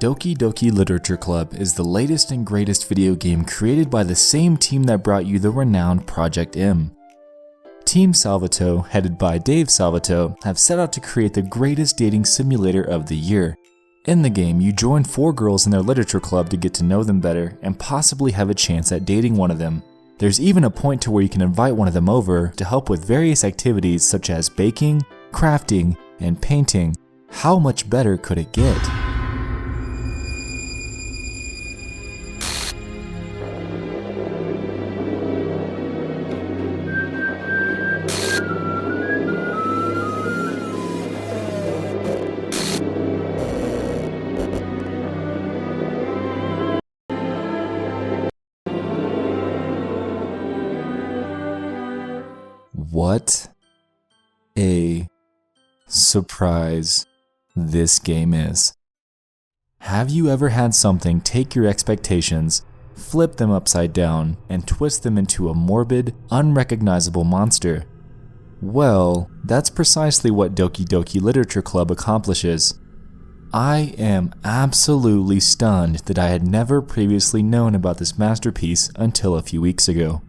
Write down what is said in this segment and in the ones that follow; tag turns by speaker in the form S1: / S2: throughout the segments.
S1: Doki Doki Literature Club is the latest and greatest video game created by the same team that brought you the renowned Project M. Team Salvato, headed by Dave Salvato, have set out to create the greatest dating simulator of the year. In the game, you join 4 girls in their literature club to get to know them better and possibly have a chance at dating one of them. There's even a point to where you can invite one of them over to help with various activities such as baking, crafting, and painting. How much better could it get? What a surprise this game is. Have you ever had something take your expectations, flip them upside down, and twist them into a morbid, unrecognizable monster? Well, that's precisely what Doki Doki Literature Club accomplishes. I am absolutely stunned that I had never previously known about this masterpiece until a few weeks ago.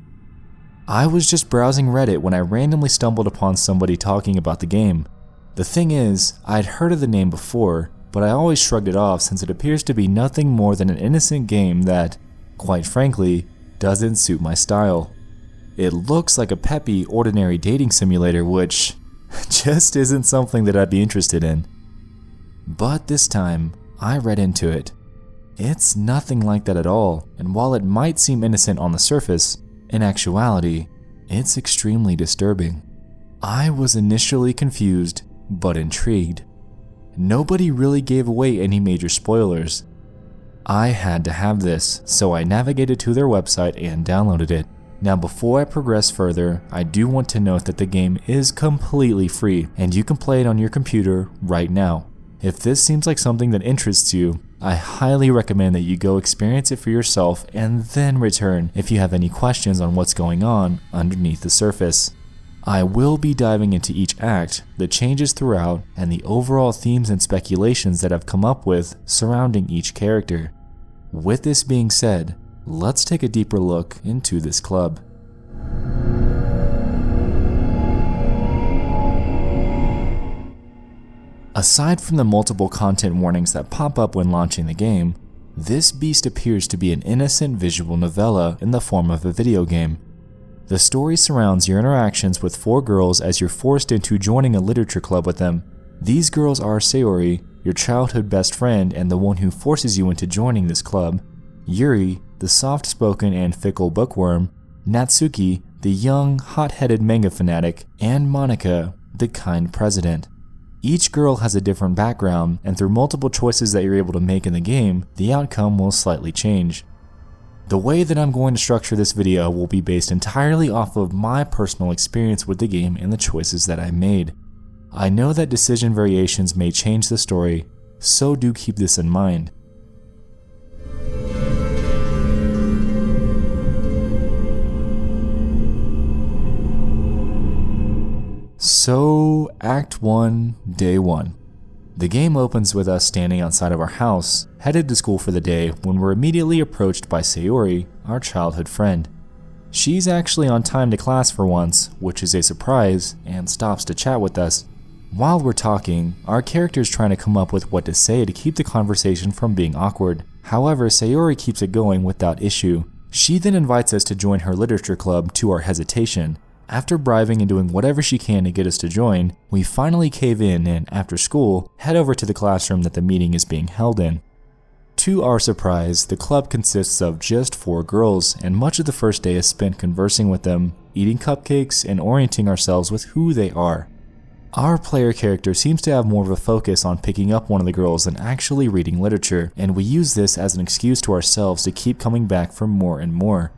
S1: I was just browsing Reddit when I randomly stumbled upon somebody talking about the game. The thing is, I'd heard of the name before, but I always shrugged it off since it appears to be nothing more than an innocent game that, quite frankly, doesn't suit my style. It looks like a peppy, ordinary dating simulator, which just isn't something that I'd be interested in. But this time, I read into it. It's nothing like that at all, and while it might seem innocent on the surface, in actuality, it's extremely disturbing. I was initially confused, but intrigued. Nobody really gave away any major spoilers. I had to have this, so I navigated to their website and downloaded it. Now before I progress further, I do want to note that the game is completely free, and you can play it on your computer right now. If this seems like something that interests you, I highly recommend that you go experience it for yourself and then return if you have any questions on what's going on underneath the surface. I will be diving into each act, the changes throughout, and the overall themes and speculations that I've come up with surrounding each character. With this being said, let's take a deeper look into this club. Aside from the multiple content warnings that pop up when launching the game, this beast appears to be an innocent visual novella in the form of a video game. The story surrounds your interactions with 4 girls as you're forced into joining a literature club with them. These girls are Sayori, your childhood best friend and the one who forces you into joining this club, Yuri, the soft-spoken and fickle bookworm, Natsuki, the young, hot-headed manga fanatic, and Monika, the kind president. Each girl has a different background, and through multiple choices that you're able to make in the game, the outcome will slightly change. The way that I'm going to structure this video will be based entirely off of my personal experience with the game and the choices that I made. I know that decision variations may change the story, so do keep this in mind. So, Act 1, Day 1. The game opens with us standing outside of our house, headed to school for the day when we're immediately approached by Sayori, our childhood friend. She's actually on time to class for once, which is a surprise, and stops to chat with us. While we're talking, our character's trying to come up with what to say to keep the conversation from being awkward. However, Sayori keeps it going without issue. She then invites us to join her literature club to our hesitation. After bribing and doing whatever she can to get us to join, we finally cave in and, after school, head over to the classroom that the meeting is being held in. To our surprise, the club consists of just 4 girls, and much of the first day is spent conversing with them, eating cupcakes, and orienting ourselves with who they are. Our player character seems to have more of a focus on picking up one of the girls than actually reading literature, and we use this as an excuse to ourselves to keep coming back for more and more.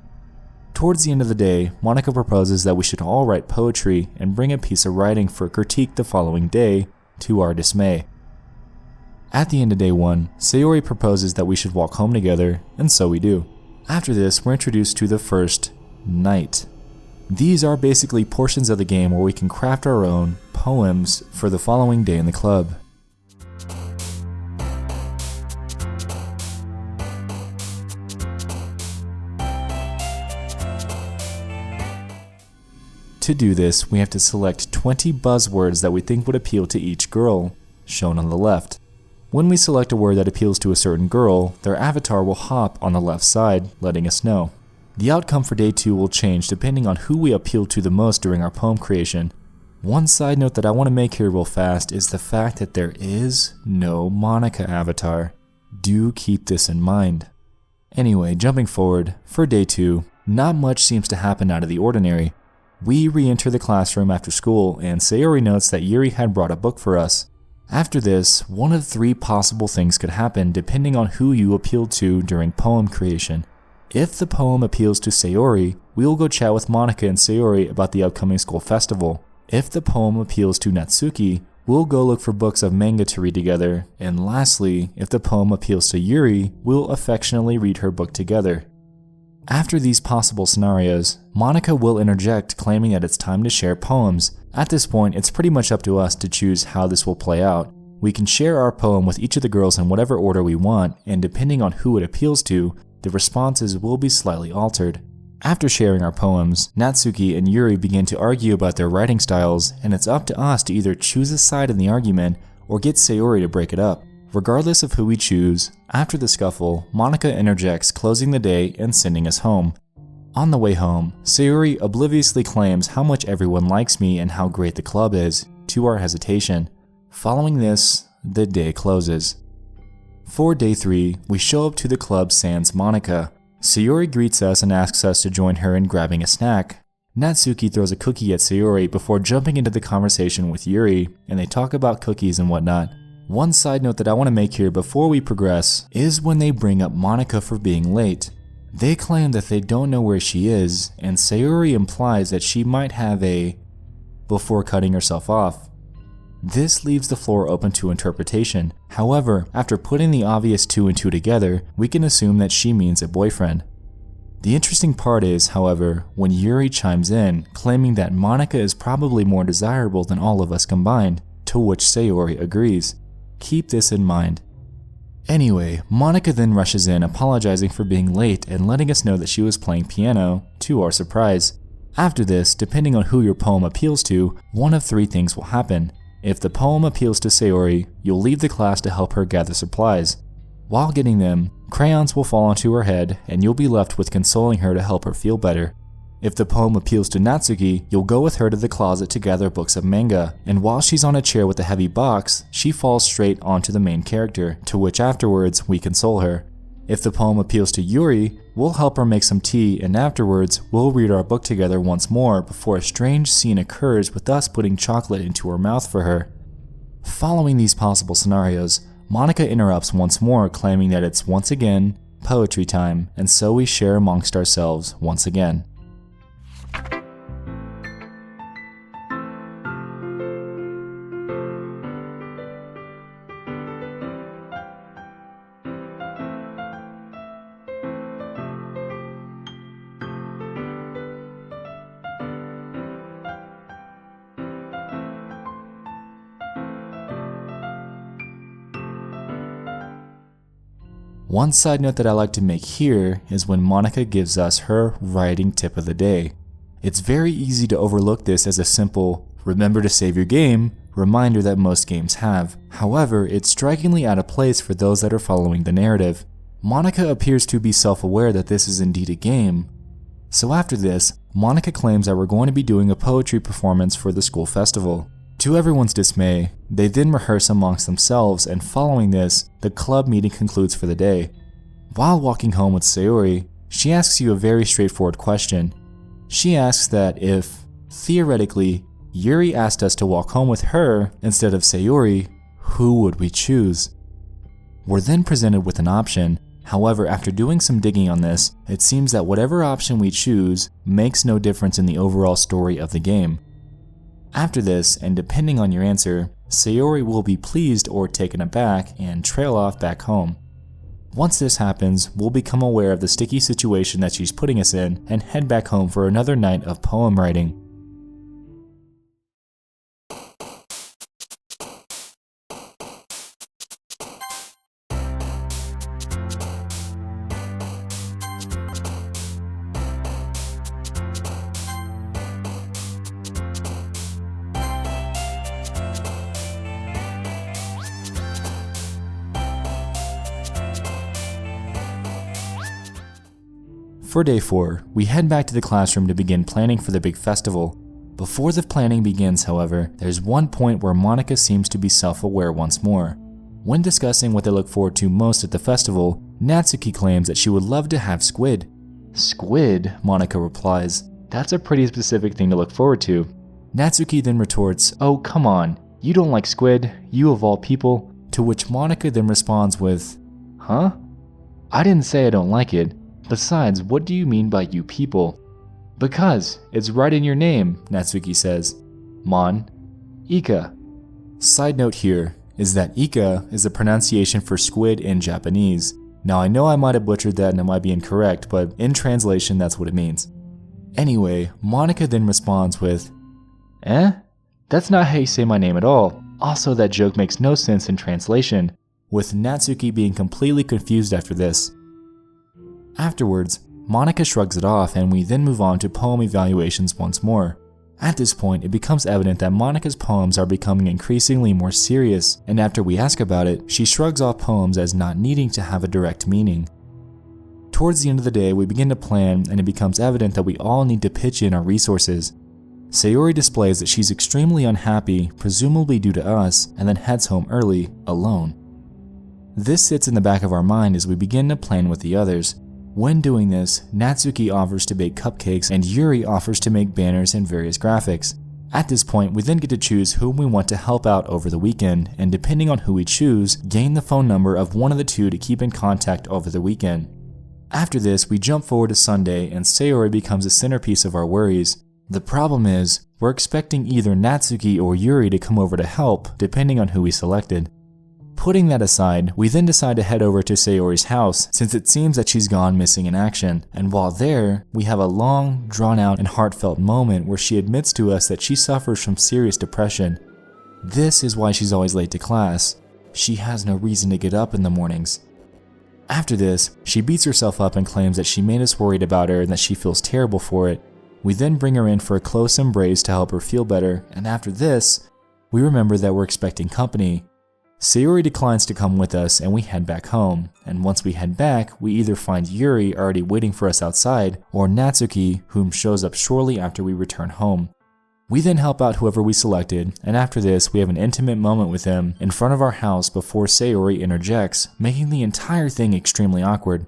S1: Towards the end of the day, Monika proposes that we should all write poetry and bring a piece of writing for critique the following day, to our dismay. At the end of day 1, Sayori proposes that we should walk home together, and so we do. After this, we're introduced to the first night. These are basically portions of the game where we can craft our own poems for the following day in the club. To do this, we have to select 20 buzzwords that we think would appeal to each girl, shown on the left. When we select a word that appeals to a certain girl, their avatar will hop on the left side, letting us know. The outcome for day 2 will change depending on who we appeal to the most during our poem creation. One side note that I want to make here real fast is the fact that there is no Monica avatar. Do keep this in mind. Anyway, jumping forward, for day 2, not much seems to happen out of the ordinary. We re-enter the classroom after school, and Sayori notes that Yuri had brought a book for us. After this, one of 3 possible things could happen depending on who you appealed to during poem creation. If the poem appeals to Sayori, we will go chat with Monica and Sayori about the upcoming school festival. If the poem appeals to Natsuki, we'll go look for books of manga to read together. And lastly, if the poem appeals to Yuri, we'll affectionately read her book together. After these possible scenarios, Monica will interject claiming that it's time to share poems. At this point, it's pretty much up to us to choose how this will play out. We can share our poem with each of the girls in whatever order we want, and depending on who it appeals to, the responses will be slightly altered. After sharing our poems, Natsuki and Yuri begin to argue about their writing styles, and it's up to us to either choose a side in the argument or get Sayori to break it up. Regardless of who we choose, after the scuffle, Monica interjects, closing the day and sending us home. On the way home, Sayori obliviously claims how much everyone likes me and how great the club is, to our hesitation. Following this, the day closes. For day 3, we show up to the club sans Monica. Sayori greets us and asks us to join her in grabbing a snack. Natsuki throws a cookie at Sayori before jumping into the conversation with Yuri, and they talk about cookies and whatnot. One side note that I want to make here before we progress is when they bring up Monica for being late. They claim that they don't know where she is, and Sayori implies that she might have a before cutting herself off. This leaves the floor open to interpretation. However, after putting the obvious 2 and 2 together, we can assume that she means a boyfriend. The interesting part is, however, when Yuri chimes in, claiming that Monica is probably more desirable than all of us combined, to which Sayori agrees. Keep this in mind. Anyway, Monica then rushes in apologizing for being late and letting us know that she was playing piano, to our surprise. After this, depending on who your poem appeals to, one of 3 things will happen. If the poem appeals to Sayori, you'll leave the class to help her gather supplies. While getting them, crayons will fall onto her head and you'll be left with consoling her to help her feel better. If the poem appeals to Natsuki, you'll go with her to the closet to gather books of manga, and while she's on a chair with a heavy box, she falls straight onto the main character, to which afterwards we console her. If the poem appeals to Yuri, we'll help her make some tea, and afterwards we'll read our book together once more before a strange scene occurs with us putting chocolate into her mouth for her. Following these possible scenarios, Monica interrupts once more, claiming that it's once again poetry time, and so we share amongst ourselves once again. One side note that I like to make here is when Monica gives us her writing tip of the day. It's very easy to overlook this as a simple, remember to save your game, reminder that most games have. However, it's strikingly out of place for those that are following the narrative. Monica appears to be self-aware that this is indeed a game. So after this, Monica claims that we're going to be doing a poetry performance for the school festival. To everyone's dismay, they then rehearse amongst themselves, and following this, the club meeting concludes for the day. While walking home with Sayori, she asks you a very straightforward question. She asks that if, theoretically, Yuri asked us to walk home with her instead of Sayori, who would we choose? We're then presented with an option. However, after doing some digging on this, it seems that whatever option we choose makes no difference in the overall story of the game. After this, and depending on your answer, Sayori will be pleased or taken aback and trail off back home. Once this happens, we'll become aware of the sticky situation that she's putting us in and head back home for another night of poem writing. For day 4, we head back to the classroom to begin planning for the big festival. Before the planning begins, however, there's one point where Monica seems to be self-aware once more. When discussing what they look forward to most at the festival, Natsuki claims that she would love to have squid. Squid, Monica replies. That's a pretty specific thing to look forward to. Natsuki then retorts, oh come on, you don't like squid, you of all people. To which Monica then responds with, huh? I didn't say I don't like it. Besides, what do you mean by you people? Because it's right in your name, Natsuki says. Mon, Ika. Side note here is that Ika is the pronunciation for squid in Japanese. Now I know I might have butchered that and it might be incorrect, but in translation that's what it means. Anyway, Monica then responds with, eh? That's not how you say my name at all. Also, that joke makes no sense in translation, with Natsuki being completely confused after this. Afterwards, Monica shrugs it off and we then move on to poem evaluations once more. At this point, it becomes evident that Monica's poems are becoming increasingly more serious, and after we ask about it, she shrugs off poems as not needing to have a direct meaning. Towards the end of the day, we begin to plan and it becomes evident that we all need to pitch in our resources. Sayori displays that she's extremely unhappy, presumably due to us, and then heads home early, alone. This sits in the back of our mind as we begin to plan with the others. When doing this, Natsuki offers to bake cupcakes and Yuri offers to make banners and various graphics. At this point, we then get to choose whom we want to help out over the weekend, and depending on who we choose, gain the phone number of one of the two to keep in contact over the weekend. After this, we jump forward to Sunday and Sayori becomes the centerpiece of our worries. The problem is, we're expecting either Natsuki or Yuri to come over to help, depending on who we selected. Putting that aside, we then decide to head over to Sayori's house since it seems that she's gone missing in action, and while there, we have a long, drawn-out, and heartfelt moment where she admits to us that she suffers from serious depression. This is why she's always late to class. She has no reason to get up in the mornings. After this, she beats herself up and claims that she made us worried about her and that she feels terrible for it. We then bring her in for a close embrace to help her feel better, and after this, we remember that we're expecting company. Sayori declines to come with us and we head back home, and once we head back, we either find Yuri already waiting for us outside, or Natsuki, whom shows up shortly after we return home. We then help out whoever we selected, and after this, we have an intimate moment with him in front of our house before Sayori interjects, making the entire thing extremely awkward.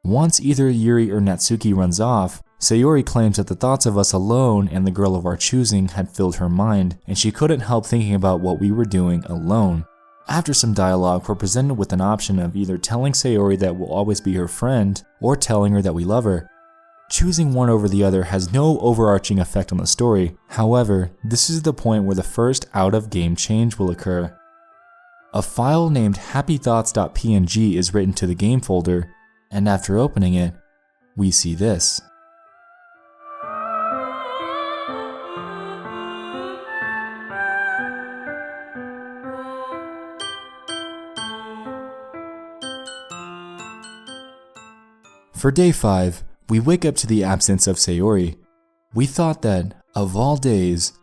S1: Once either Yuri or Natsuki runs off, Sayori claims that the thoughts of us alone and the girl of our choosing had filled her mind, and she couldn't help thinking about what we were doing alone. After some dialogue, we're presented with an option of either telling Sayori that we'll always be her friend, or telling her that we love her. Choosing one over the other has no overarching effect on the story. However, this is the point where the first out-of-game change will occur. A file named happythoughts.png is written to the game folder, and after opening it, we see this. For day 5, we wake up to the absence of Sayori. We thought that, of all days,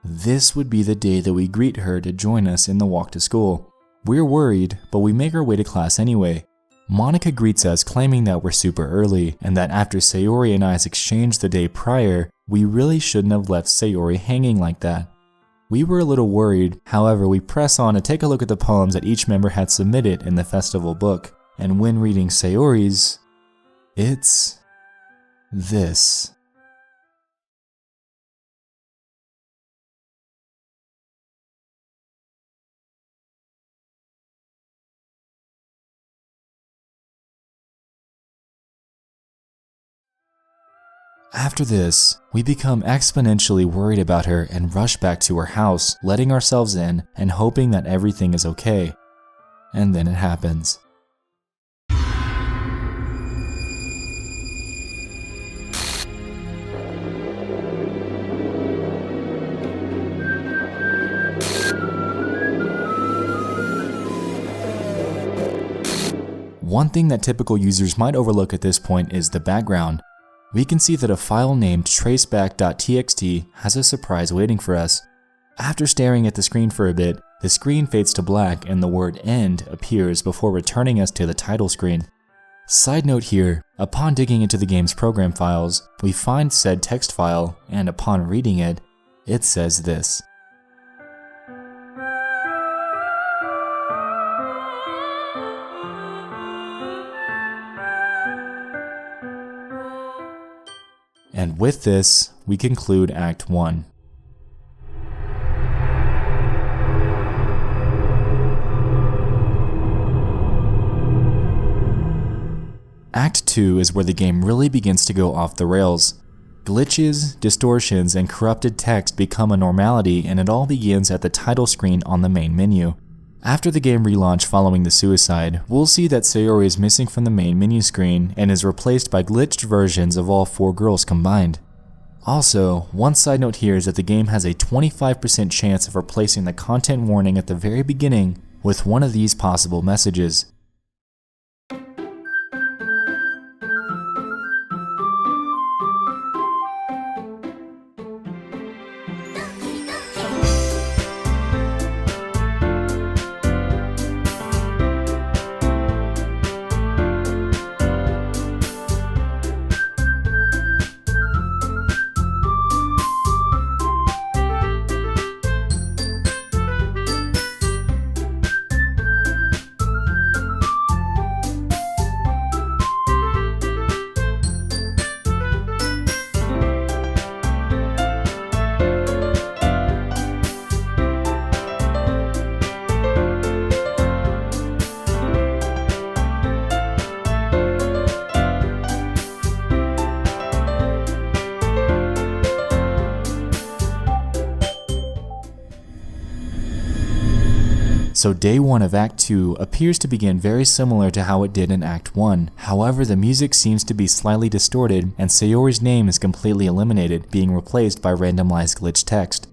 S1: this would be the day that we greet her to join us in the walk to school. We're worried, but we make our way to class anyway. Monica greets us claiming that we're super early, and that after Sayori and I's exchange the day prior, we really shouldn't have left Sayori hanging like that. We were a little worried, however we press on to take a look at the poems that each member had submitted in the festival book, and when reading Sayori's, it's this. After this, we become exponentially worried about her and rush back to her house, letting ourselves in and hoping that everything is okay. And then it happens. One thing that typical users might overlook at this point is the background. We can see that a file named traceback.txt has a surprise waiting for us. After staring at the screen for a bit, the screen fades to black and the word end appears before returning us to the title screen. Side note here, upon digging into the game's program files, we find said text file, and upon reading it, it says this. And with this, we conclude Act 1. Act 2 is where the game really begins to go off the rails. Glitches, distortions, and corrupted text become a normality, and it all begins at the title screen on the main menu. After the game relaunch following the suicide, we'll see that Sayori is missing from the main menu screen and is replaced by glitched versions of all 4 girls combined. Also, one side note here is that the game has a 25% chance of replacing the content warning at the very beginning with one of these possible messages. So day 1 of Act 2 appears to begin very similar to how it did in Act 1. However, the music seems to be slightly distorted and Sayori's name is completely eliminated, being replaced by randomized glitch text.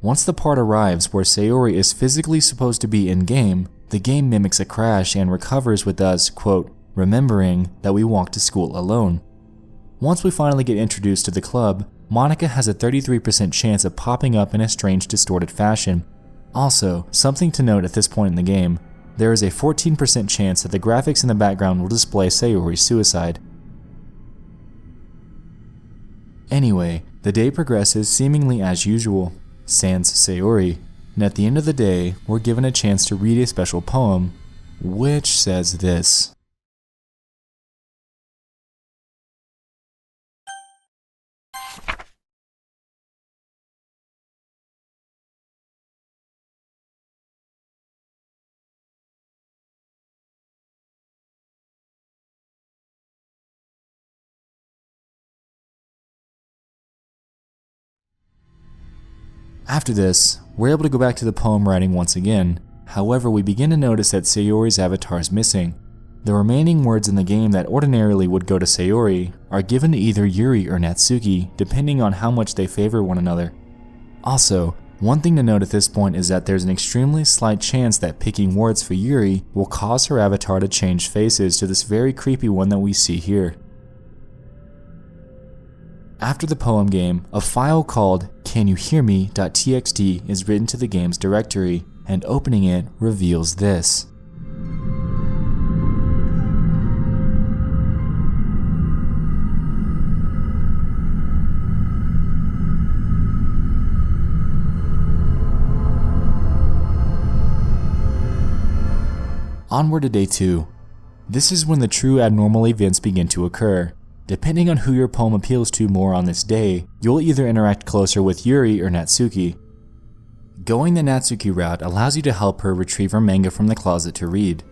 S1: Once the part arrives where Sayori is physically supposed to be in-game, the game mimics a crash and recovers with us, quote, remembering that we walked to school alone. Once we finally get introduced to the club, Monica has a 33% chance of popping up in a strange distorted fashion. Also, something to note at this point in the game, there is a 14% chance that the graphics in the background will display Sayori's suicide. Anyway, the day progresses seemingly as usual, sans Sayori, and at the end of the day, we're given a chance to read a special poem, which says this. After this, we're able to go back to the poem writing once again. However, we begin to notice that Sayori's avatar is missing. The remaining words in the game that ordinarily would go to Sayori are given to either Yuri or Natsuki, depending on how much they favor one another. Also, one thing to note at this point is that there's an extremely slight chance that picking words for Yuri will cause her avatar to change faces to this very creepy one that we see here. After the poem game, a file called canyouhearme.txt is written to the game's directory, and opening it reveals this. Onward to day 2. This is when the true abnormal events begin to occur. Depending on who your poem appeals to more on this day, you'll either interact closer with Yuri or Natsuki. Going the Natsuki route allows you to help her retrieve her manga from the closet to read.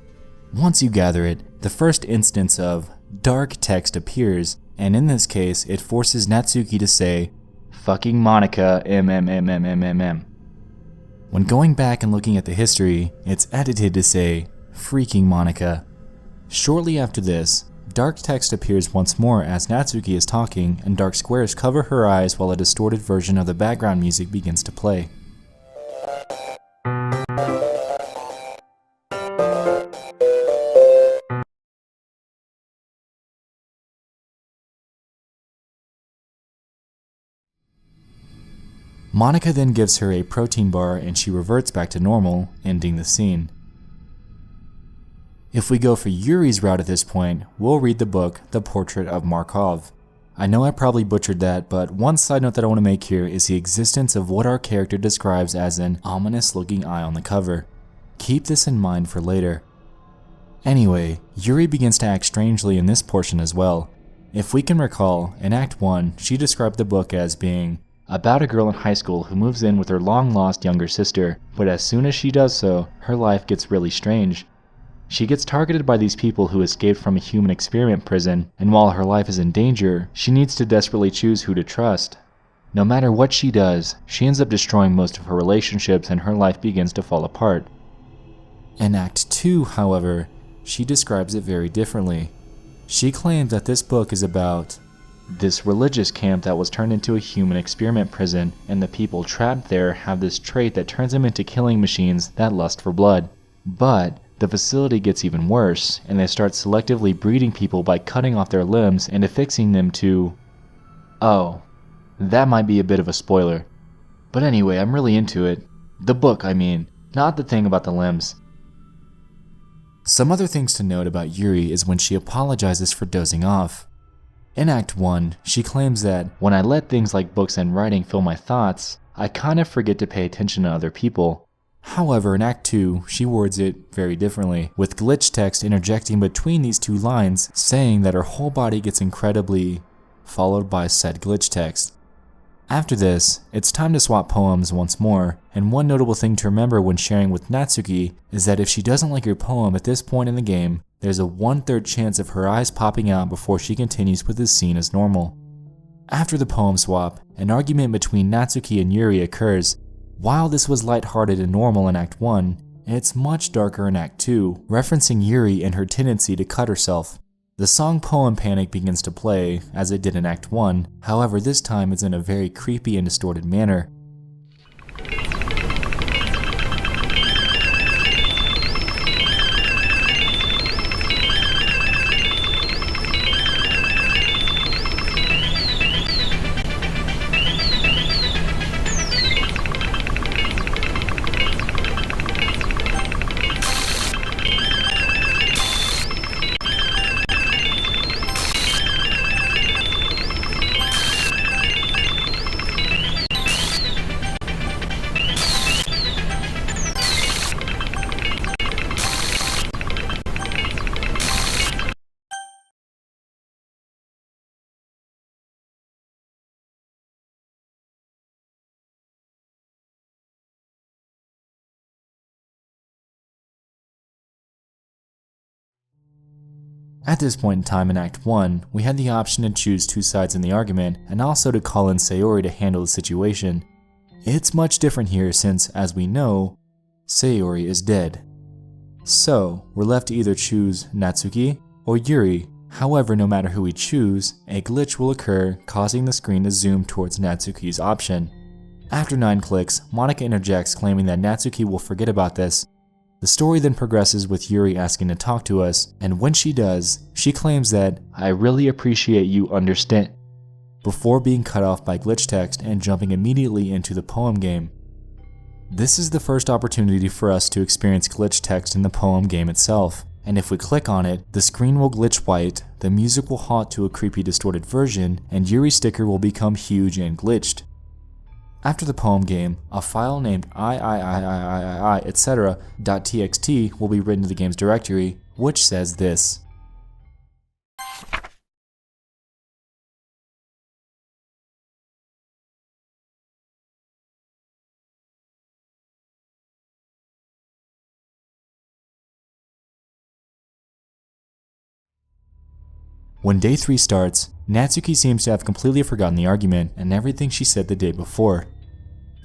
S1: Once you gather it, the first instance of dark text appears, and in this case, it forces Natsuki to say, "Fucking Monica, MMMMMMM." When going back and looking at the history, it's edited to say, "Freaking Monica." Shortly after this, dark text appears once more as Natsuki is talking, and dark squares cover her eyes while a distorted version of the background music begins to play. Monica then gives her a protein bar and she reverts back to normal, ending the scene. If we go for Yuri's route at this point, we'll read the book The Portrait of Markov. I know I probably butchered that, but one side note that I want to make here is the existence of what our character describes as an ominous looking eye on the cover. Keep this in mind for later. Anyway, Yuri begins to act strangely in this portion as well. If we can recall, in Act 1, she described the book as being about a girl in high school who moves in with her long-lost younger sister, but as soon as she does so, her life gets really strange. She gets targeted by these people who escaped from a human experiment prison, and while her life is in danger, she needs to desperately choose who to trust. No matter what she does, she ends up destroying most of her relationships and her life begins to fall apart. In Act 2, however, she describes it very differently. She claims that this book is about this religious camp that was turned into a human experiment prison, and the people trapped there have this trait that turns them into killing machines that lust for blood. But the facility gets even worse, and they start selectively breeding people by cutting off their limbs and affixing them to... Oh, that might be a bit of a spoiler. But anyway, I'm really into it. The book, I mean, not the thing about the limbs. Some other things to note about Yuri is when she apologizes for dozing off. In Act 1, she claims that when I let things like books and writing fill my thoughts, I kind of forget to pay attention to other people. However, in Act 2, she words it very differently, with glitch text interjecting between these two lines, saying that her whole body gets incredibly followed by said glitch text. After this, it's time to swap poems once more, and one notable thing to remember when sharing with Natsuki is that if she doesn't like your poem at this point in the game, there's a 1/3 chance of her eyes popping out before she continues with the scene as normal. After the poem swap, an argument between Natsuki and Yuri occurs. While this was lighthearted and normal in Act 1, it's much darker in Act 2, referencing Yuri and her tendency to cut herself. The song Poem Panic begins to play, as it did in Act 1, however this time it's in a very creepy and distorted manner. At this point in time in Act 1, we had the option to choose two sides in the argument and also to call in Sayori to handle the situation. It's much different here since, as we know, Sayori is dead. So, we're left to either choose Natsuki or Yuri. However, no matter who we choose, a glitch will occur, causing the screen to zoom towards Natsuki's option. After 9 clicks, Monika interjects claiming that Natsuki will forget about this. The story then progresses with Yuri asking to talk to us, and when she does, she claims that, "I really appreciate you understand," before being cut off by glitch text and jumping immediately into the poem game. This is the first opportunity for us to experience glitch text in the poem game itself, and if we click on it, the screen will glitch white, the music will halt to a creepy distorted version, and Yuri's sticker will become huge and glitched. After the poem game, a file named etc.txt will be written to the game's directory, which says this. When day 3 starts, Natsuki seems to have completely forgotten the argument and everything she said the day before.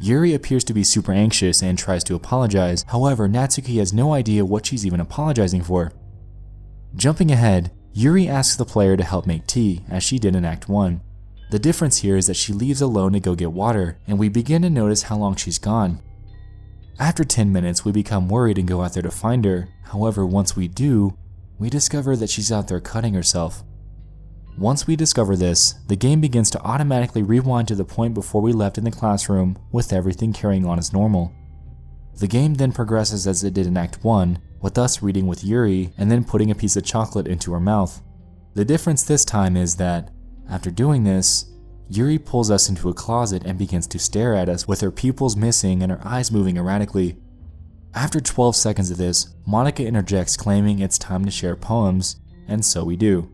S1: Yuri appears to be super anxious and tries to apologize, however Natsuki has no idea what she's even apologizing for. Jumping ahead, Yuri asks the player to help make tea, as she did in Act 1. The difference here is that she leaves alone to go get water, and we begin to notice how long she's gone. After 10 minutes, we become worried and go out there to find her, however once we do, we discover that she's out there cutting herself. Once we discover this, the game begins to automatically rewind to the point before we left in the classroom, with everything carrying on as normal. The game then progresses as it did in Act 1, with us reading with Yuri and then putting a piece of chocolate into her mouth. The difference this time is that, after doing this, Yuri pulls us into a closet and begins to stare at us with her pupils missing and her eyes moving erratically. After 12 seconds of this, Monica interjects claiming it's time to share poems, and so we do.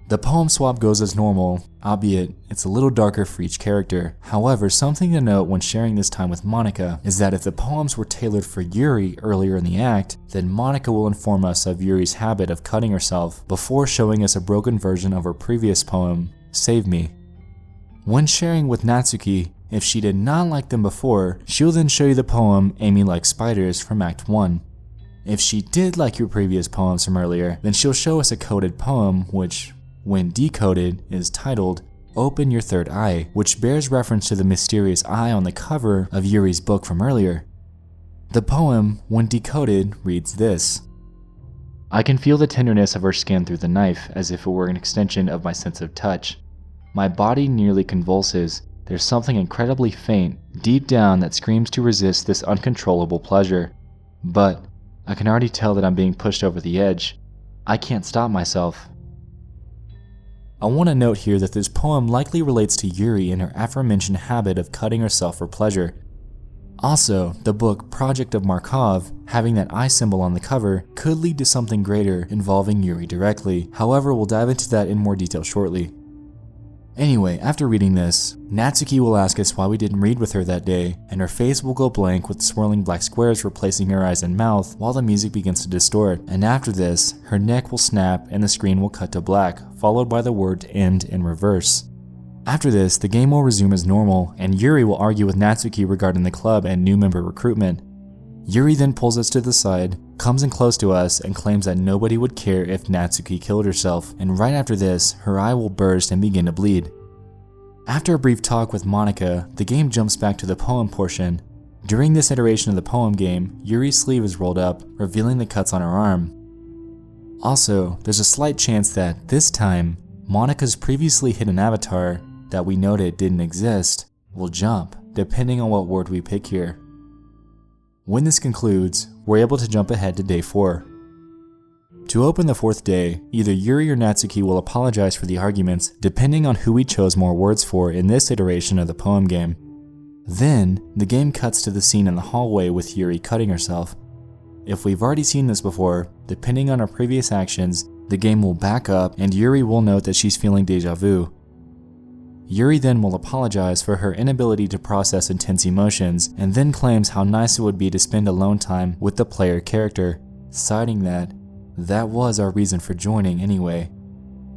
S1: The poem swap goes as normal, albeit it's a little darker for each character. However, something to note when sharing this time with Monica is that if the poems were tailored for Yuri earlier in the act, then Monica will inform us of Yuri's habit of cutting herself before showing us a broken version of her previous poem, Save Me. When sharing with Natsuki, if she did not like them before, she'll then show you the poem Amy Likes Spiders from Act 1. If she did like your previous poems from earlier, then she'll show us a coded poem which, when decoded, is titled Open Your Third Eye, which bears reference to the mysterious eye on the cover of Yuri's book from earlier. The poem, when decoded, reads this: I can feel the tenderness of her skin through the knife as if it were an extension of my sense of touch. My body nearly convulses. There's something incredibly faint, deep down, that screams to resist this uncontrollable pleasure. But I can already tell that I'm being pushed over the edge. I can't stop myself. I want to note here that this poem likely relates to Yuri and her aforementioned habit of cutting herself for pleasure. Also, the book Project of Markov, having that eye symbol on the cover, could lead to something greater involving Yuri directly. However, we'll dive into that in more detail shortly. Anyway, after reading this, Natsuki will ask us why we didn't read with her that day, and her face will go blank with swirling black squares replacing her eyes and mouth while the music begins to distort, and after this, her neck will snap and the screen will cut to black, followed by the word end in reverse. After this, the game will resume as normal, and Yuri will argue with Natsuki regarding the club and new member recruitment. Yuri then pulls us to the side, comes in close to us, and claims that nobody would care if Natsuki killed herself, and right after this, her eye will burst and begin to bleed. After a brief talk with Monica, the game jumps back to the poem portion. During this iteration of the poem game, Yuri's sleeve is rolled up, revealing the cuts on her arm. Also, there's a slight chance that, this time, Monica's previously hidden avatar, that we noted didn't exist, will jump, depending on what word we pick here. When this concludes, we're able to jump ahead to day 4. To open the 4th day, either Yuri or Natsuki will apologize for the arguments, depending on who we chose more words for in this iteration of the poem game. Then, the game cuts to the scene in the hallway with Yuri cutting herself. If we've already seen this before, depending on our previous actions, the game will back up and Yuri will note that she's feeling deja vu. Yuri then will apologize for her inability to process intense emotions, and then claims how nice it would be to spend alone time with the player character, citing that was our reason for joining anyway.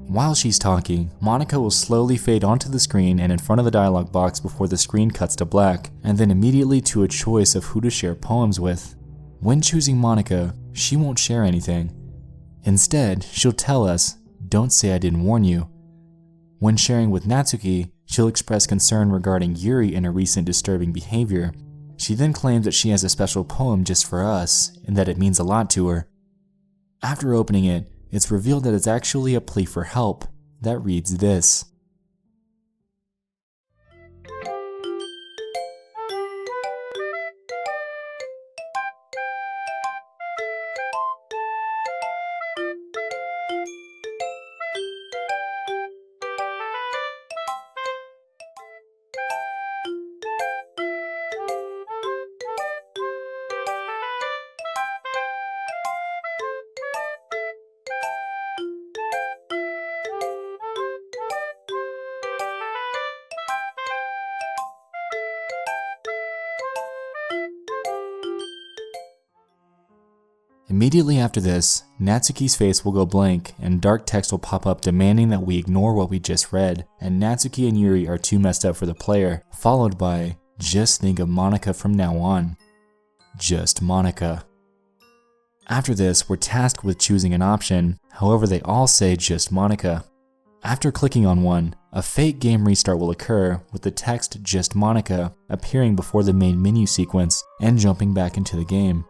S1: While she's talking, Monica will slowly fade onto the screen and in front of the dialogue box before the screen cuts to black, and then immediately to a choice of who to share poems with. When choosing Monica, she won't share anything. Instead, she'll tell us, "Don't say I didn't warn you." When sharing with Natsuki, she'll express concern regarding Yuri and her recent disturbing behavior. She then claims that she has a special poem just for us, and that it means a lot to her. After opening it, it's revealed that it's actually a plea for help that reads this: Immediately after this, Natsuki's face will go blank and dark text will pop up demanding that we ignore what we just read, and Natsuki and Yuri are too messed up for the player, followed by, "Just think of Monica from now on." Just Monica. After this, we're tasked with choosing an option, however they all say just Monica. After clicking on one, a fake game restart will occur with the text "Just Monica" appearing before the main menu sequence and jumping back into the game.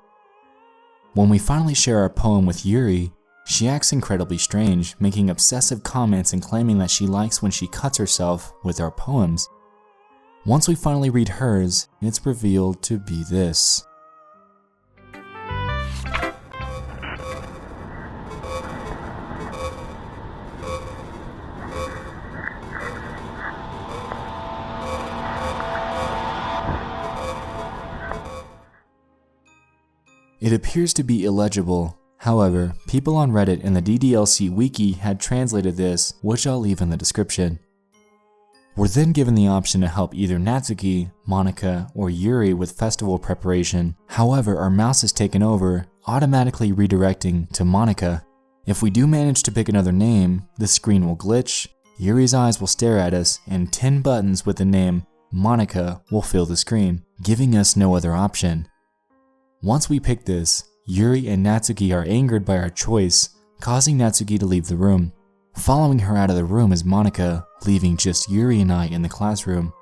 S1: When we finally share our poem with Yuri, she acts incredibly strange, making obsessive comments and claiming that she likes when she cuts herself with our poems. Once we finally read hers, it's revealed to be this. It appears to be illegible. However, people on Reddit and the DDLC wiki had translated this, which I'll leave in the description. We're then given the option to help either Natsuki, Monika, or Yuri with festival preparation. However, our mouse is taken over, automatically redirecting to Monika. If we do manage to pick another name, the screen will glitch, Yuri's eyes will stare at us, and 10 buttons with the name Monika will fill the screen, giving us no other option. Once we pick this, Yuri and Natsuki are angered by our choice, causing Natsuki to leave the room. Following her out of the room is Monika, leaving just Yuri and I in the classroom.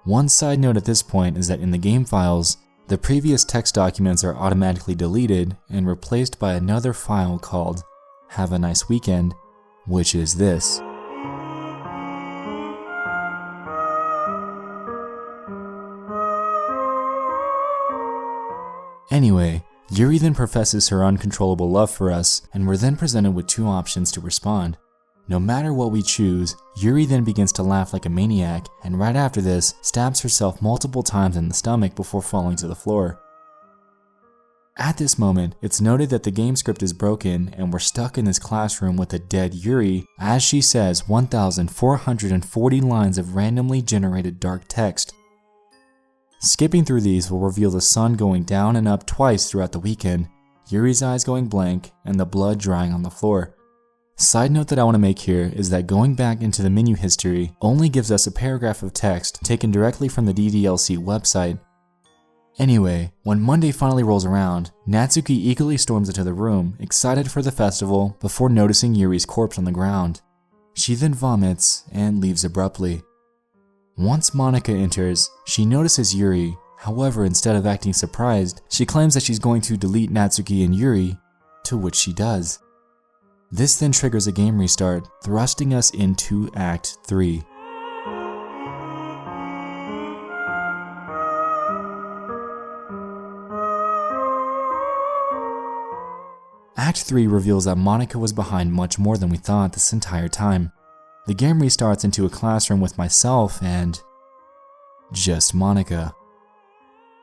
S1: One side note at this point is that in the game files, the previous text documents are automatically deleted and replaced by another file called "Have a Nice Weekend," which is this. Anyway, Yuri then professes her uncontrollable love for us, and we're then presented with 2 options to respond. No matter what we choose, Yuri then begins to laugh like a maniac, and right after this, stabs herself multiple times in the stomach before falling to the floor. At this moment, it's noted that the game script is broken, and we're stuck in this classroom with a dead Yuri, as she says 1,440 lines of randomly generated dark text. Skipping through these will reveal the sun going down and up twice throughout the weekend, Yuri's eyes going blank, and the blood drying on the floor. Side note that I want to make here is that going back into the menu history only gives us a paragraph of text taken directly from the DDLC website. Anyway, when Monday finally rolls around, Natsuki eagerly storms into the room, excited for the festival, before noticing Yuri's corpse on the ground. She then vomits and leaves abruptly. Once Monika enters, she notices Yuri. However, instead of acting surprised, she claims that she's going to delete Natsuki and Yuri, to which she does. This then triggers a game restart, thrusting us into Act 3. Act 3 reveals that Monika was behind much more than we thought this entire time. The game restarts into a classroom with myself and just Monika.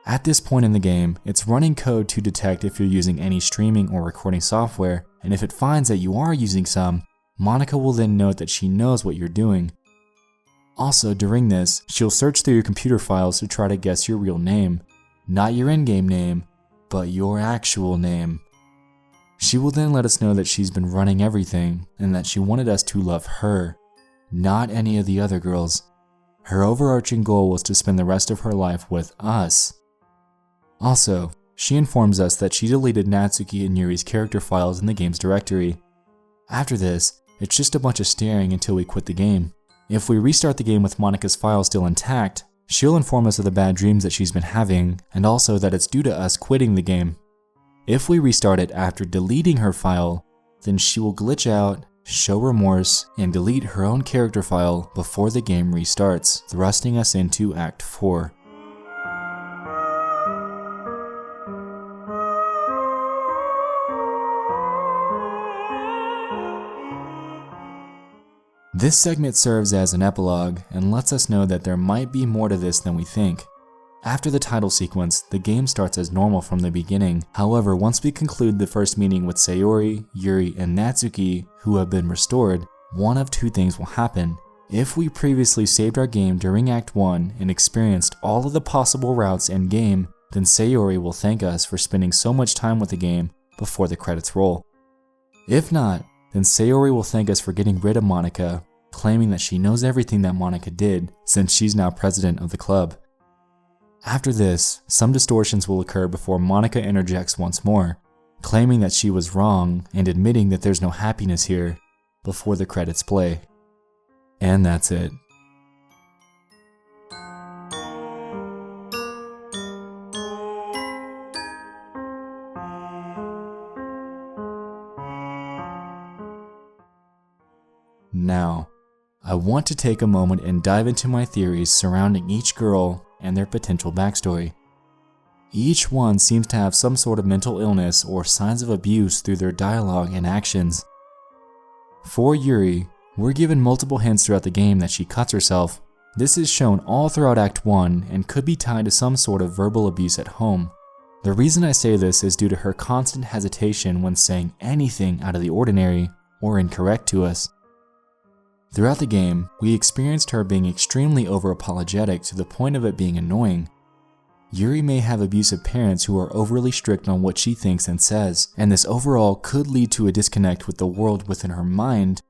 S1: At this point in the game, it's running code to detect if you're using any streaming or recording software, and if it finds that you are using some, Monika will then note that she knows what you're doing. Also, during this, she'll search through your computer files to try to guess your real name. Not your in-game name, but your actual name. She will then let us know that she's been running everything, and that she wanted us to love her, not any of the other girls. Her overarching goal was to spend the rest of her life with us. Also, she informs us that she deleted Natsuki and Yuri's character files in the game's directory. After this, it's just a bunch of staring until we quit the game. If we restart the game with Monika's file still intact, she'll inform us of the bad dreams that she's been having, and also that it's due to us quitting the game. If we restart it after deleting her file, then she will glitch out, show remorse, and delete her own character file before the game restarts, thrusting us into Act 4. This segment serves as an epilogue and lets us know that there might be more to this than we think. After the title sequence, the game starts as normal from the beginning. However, once we conclude the first meeting with Sayori, Yuri, and Natsuki, who have been restored, one of 2 things will happen. If we previously saved our game during Act 1 and experienced all of the possible routes in game, then Sayori will thank us for spending so much time with the game before the credits roll. If not, then Sayori will thank us for getting rid of Monika, claiming that she knows everything that Monika did since she's now president of the club. After this, some distortions will occur before Monika interjects once more, claiming that she was wrong and admitting that there's no happiness here before the credits play. And that's it. Now, I want to take a moment and dive into my theories surrounding each girl and their potential backstory. Each one seems to have some sort of mental illness or signs of abuse through their dialogue and actions. For Yuri, we're given multiple hints throughout the game that she cuts herself. This is shown all throughout Act 1 and could be tied to some sort of verbal abuse at home. The reason I say this is due to her constant hesitation when saying anything out of the ordinary or incorrect to us. Throughout the game, we experienced her being extremely over-apologetic to the point of it being annoying. Yuri may have abusive parents who are overly strict on what she thinks and says, and this overall could lead to a disconnect with the world within her mind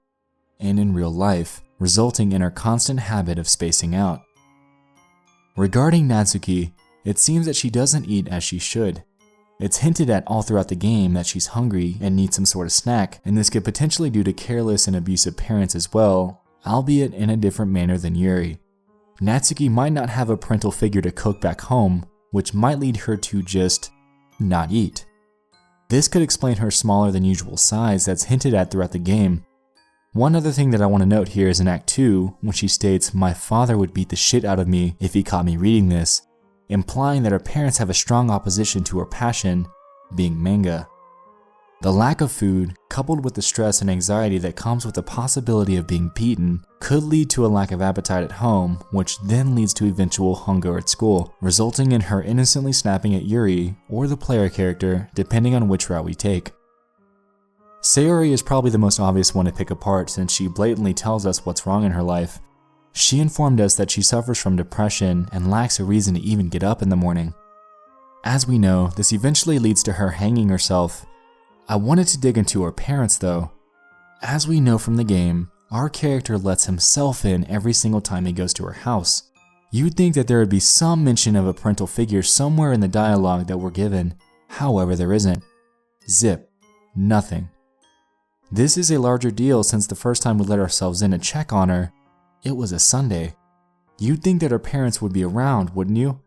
S1: and in real life, resulting in her constant habit of spacing out. Regarding Natsuki, it seems that she doesn't eat as she should. It's hinted at all throughout the game that she's hungry and needs some sort of snack, and this could potentially due to careless and abusive parents as well, albeit in a different manner than Yuri. Natsuki might not have a parental figure to cook back home, which might lead her to just not eat. This could explain her smaller than usual size that's hinted at throughout the game. One other thing that I want to note here is in Act 2, when she states, "My father would beat the shit out of me if he caught me reading this," implying that her parents have a strong opposition to her passion, being manga. The lack of food, coupled with the stress and anxiety that comes with the possibility of being beaten, could lead to a lack of appetite at home, which then leads to eventual hunger at school, resulting in her innocently snapping at Yuri or the player character, depending on which route we take. Sayori is probably the most obvious one to pick apart since she blatantly tells us what's wrong in her life. She informed us that she suffers from depression and lacks a reason to even get up in the morning. As we know, this eventually leads to her hanging herself. I wanted to dig into her parents though. As we know from the game, our character lets himself in every single time he goes to her house. You'd think that there would be some mention of a parental figure somewhere in the dialogue that we're given, however there isn't. Zip. Nothing. This is a larger deal since the first time we let ourselves in to check on her, it was a Sunday. You'd think that her parents would be around, wouldn't you?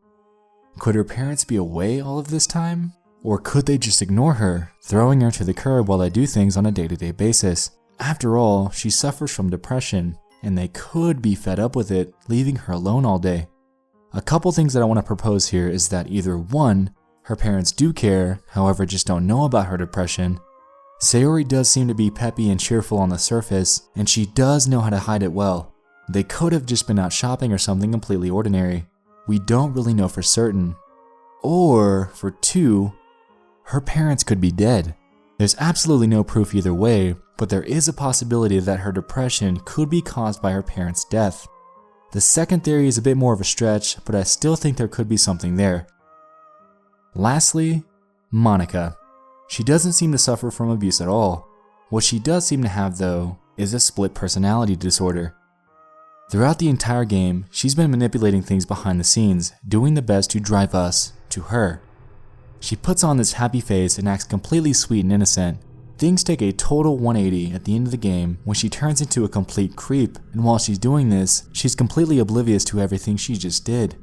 S1: Could her parents be away all of this time? Or could they just ignore her, throwing her to the curb while they do things on a day-to-day basis? After all, she suffers from depression, and they could be fed up with it, leaving her alone all day. A couple things that I want to propose here is that either 1, her parents do care, however just don't know about her depression. Sayori does seem to be peppy and cheerful on the surface, and she does know how to hide it well. They could have just been out shopping or something completely ordinary. We don't really know for certain. Or, for 2, her parents could be dead. There's absolutely no proof either way, but there is a possibility that her depression could be caused by her parents' death. The second theory is a bit more of a stretch, but I still think there could be something there. Lastly, Monika. She doesn't seem to suffer from abuse at all. What she does seem to have though, is a split personality disorder. Throughout the entire game, she's been manipulating things behind the scenes, doing the best to drive us to her. She puts on this happy face and acts completely sweet and innocent. Things take a total 180 at the end of the game when she turns into a complete creep, and while she's doing this, she's completely oblivious to everything she just did.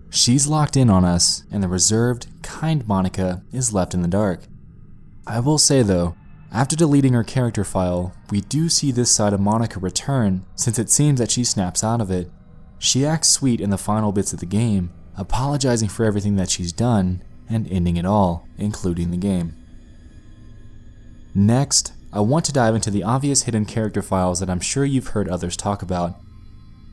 S1: She's locked in on us, and the reserved, kind Monika is left in the dark. I will say though, after deleting her character file, we do see this side of Monika return since it seems that she snaps out of it. She acts sweet in the final bits of the game, apologizing for everything that she's done and ending it all, including the game. Next, I want to dive into the obvious hidden character files that I'm sure you've heard others talk about.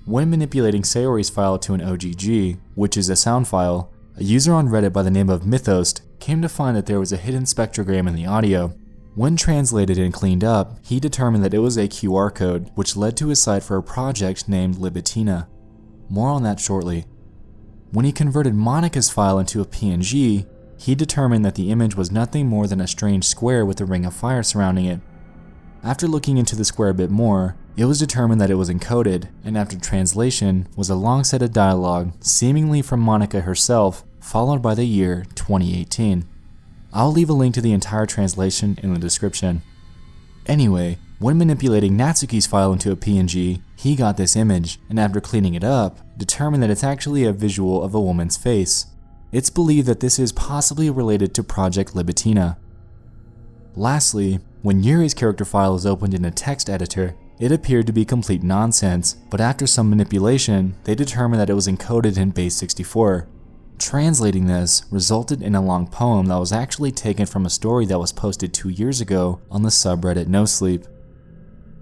S1: When manipulating Sayori's file to an OGG, which is a sound file, a user on Reddit by the name of Mythos came to find that there was a hidden spectrogram in the audio. When translated and cleaned up, he determined that it was a QR code, which led to his site for a project named Libitina. More on that shortly. When he converted Monika's file into a PNG, he determined that the image was nothing more than a strange square with a ring of fire surrounding it. After looking into the square a bit more, it was determined that it was encoded, and after translation was a long set of dialogue, seemingly from Monika herself, followed by the year 2018. I'll leave a link to the entire translation in the description. Anyway, when manipulating Natsuki's file into a PNG, he got this image, and after cleaning it up, determined that it's actually a visual of a woman's face. It's believed that this is possibly related to Project Libitina. Lastly, when Yuri's character file is opened in a text editor, it appeared to be complete nonsense, but after some manipulation, they determined that it was encoded in base 64. Translating this resulted in a long poem that was actually taken from a story that was posted 2 years ago on the subreddit No Sleep.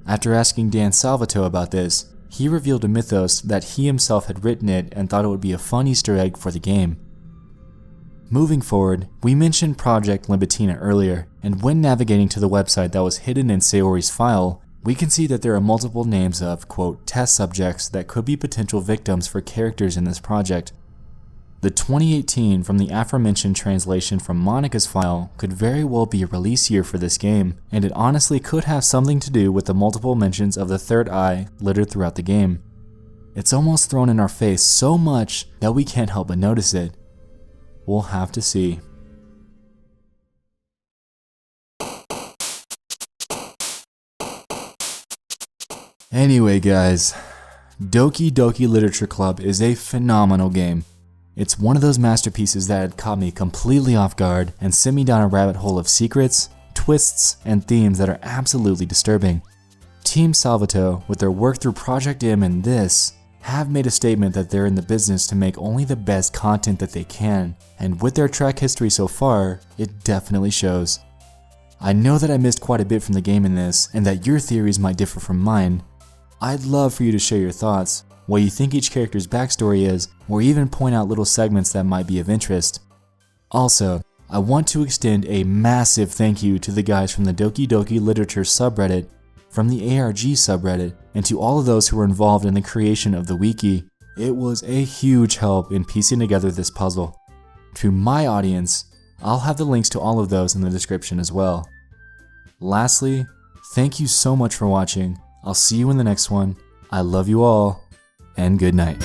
S1: After asking Dan Salvato about this, he revealed to Mythos that he himself had written it and thought it would be a fun Easter egg for the game. Moving forward, we mentioned Project Libitina earlier, and when navigating to the website that was hidden in Sayori's file, we can see that there are multiple names of, quote, test subjects that could be potential victims for characters in this project. The 2018 from the aforementioned translation from Monica's file could very well be a release year for this game, and it honestly could have something to do with the multiple mentions of the third eye littered throughout the game. It's almost thrown in our face so much that we can't help but notice it. We'll have to see. Anyway guys, Doki Doki Literature Club is a phenomenal game. It's one of those masterpieces that had caught me completely off guard and sent me down a rabbit hole of secrets, twists, and themes that are absolutely disturbing. Team Salvato, with their work through Project M and this, have made a statement that they're in the business to make only the best content that they can, and with their track history so far, it definitely shows. I know that I missed quite a bit from the game in this, and that your theories might differ from mine. I'd love for you to share your thoughts, what you think each character's backstory is, or even point out little segments that might be of interest. Also, I want to extend a massive thank you to the guys from the Doki Doki Literature subreddit, from the ARG subreddit, and to all of those who were involved in the creation of the wiki. It was a huge help in piecing together this puzzle. To my audience, I'll have the links to all of those in the description as well. Lastly, thank you so much for watching. I'll see you in the next one. I love you all, and good night.